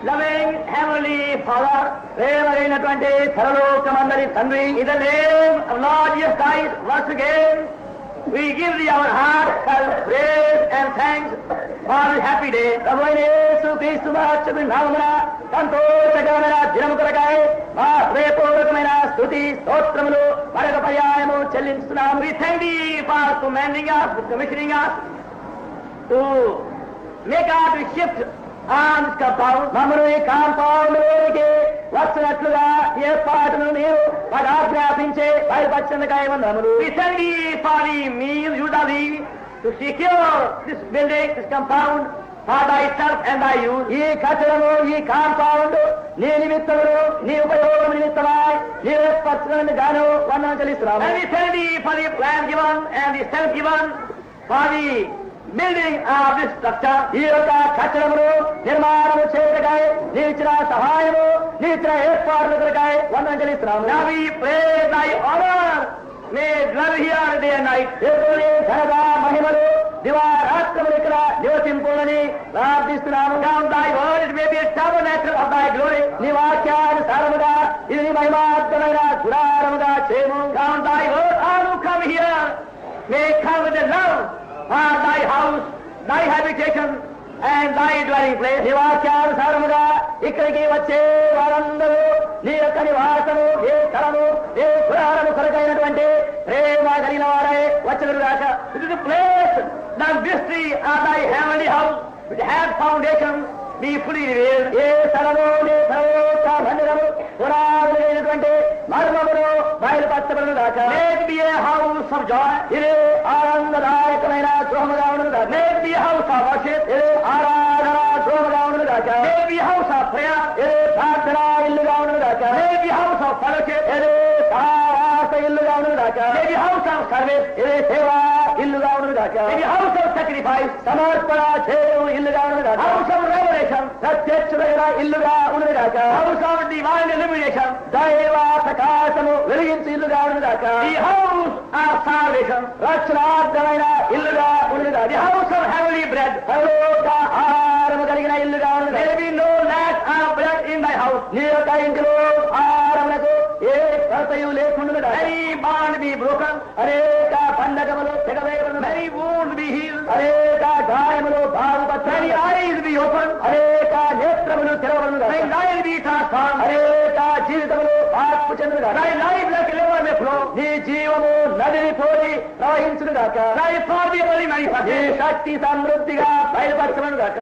Loving Heavenly Father, ప్రేమైనటువంటి పరలోకమందరి తండ్రి, in the name of Lord Jesus Christ, once again we give thee our heartfelt praise and thanks for this happy day. ప్రభువైన యేసుక్రీస్తు వారి నామమున సంతోషకరమైన దినము కొరకై మా హృదయపూర్వకమైన స్తుతి స్తోత్రములు మరొక పర్యాయము చెల్లిస్తున్నాము. We thank thee for commanding us, commissioning us to make our shift on this compound. మమ్మల్ని ఈ కాంపౌండ్ లోనికి వచ్చినట్లుగా ఏర్పాటును నీవు మాకు ఆజ్ఞాపించే బయలుపరిచినందుకై వందనములు. We thank thee for the means you have to secure this building, this compound for thyself and thy use. ఈ కట్టడము, ఈ కాంపౌండ్ నీ నిమిత్తములు, నీ ఉపయోగం నిమిత్తమై నీవు ఏర్పరచినందుకు గాను వందనం చెల్లిస్తున్నాము. And we thank thee for the plan given and the self given for the building of this structure. ఈ యొక్క కట్టడమును నిర్మాణము చేయటకై నీవిచ్చిన సహాయము, నీవిచ్చిన ఏర్పాట్ల కొరకై వందనం చెల్లిస్తున్నాము. Now we pray thy honor may dwell here day and night. దేవుని ఘనత మహిమలు దివారాత్రములు ఇక్కడ నివసింపులని ప్రార్థిస్తున్నాము. Down thy word it may be a tabernacle of thy glory. నీ వాక్యానుసారముగా ఇది నీ మహిమార్థమైన గుడారముగా చేయము. Down thy word all who come here may come with the love for thy house, thy habitation and thy dwelling place. నీ వాక్యానుసారముగా ఇక్కడికి వచ్చే వారందరూ నీ యొక్క నివాసము, ఏ స్థలము, ఏ గుడారము కొరకైనటువంటి ప్రేమ కలిగిన వారై వచ్చుదురు గాక. This is the place, the mystery of thy heavenly house which has foundation be fully revealed. ఏ స్థలము, నీ సర్వోచ్చ మందిరము పురాణమైనటువంటి మర్మమును బయలుపరచబడును గాక. May it be a house of joy. ఇది ఆనందదాయకమైన గృహముగా ఉండును గాక. May it be a house of worship. ఇది ఆరాధన గృహముగా ఉండును గాక. May it be a house of prayer. ఇది ప్రార్థనా ఇల్లుగా ఉండును గాక. May it be a house of fellowship. ఇది సహవాస ఇల్లుగా ఉండును గాక. May it be a house of service. ఇది సేవా ఇల్లుగా ఉండును గాక. May it be a house of sacrifice. సమర్పణ చేయు ఇల్లుగా ఉండును గాక. House of revelation. ప్రత్యక్షమైన ఇల్లుగా ఉండును గాక. House of divine illumination. దైవ ప్రకాశము వెలిగించు ఇల్లుగా ఉండును గాక. The house of salvation. రక్షణార్థమైన ఇల్లుగా ఉండును గాక. The house of heavenly bread. పరలోక ఆహారము కలిగిన ఇల్లుగా ఉండును గాక. There be no lack of bread in thy house. నీ యొక్క ఇంటిలో ఆహారములకు ఏ కొరతయు లేకుండును గాక. Any bond be broken. అనేక బంధకములు తెగవేయబడును. Many wounds be healed. అనేక గాయములు బాగుపరచబడును. Many eyes be opened. అనేక నేత్రములు తెరవబడును గాక. Thy life be transformed. అనేక జీవితములు మార్పు చెందును గాక. Thy life like a river may flow. నీ జీవము నదిని పోలి ప్రవహించును గాక. Thy power be only manifested. నీ శక్తి సమృద్ధిగా బయలుపరచబడును గాక.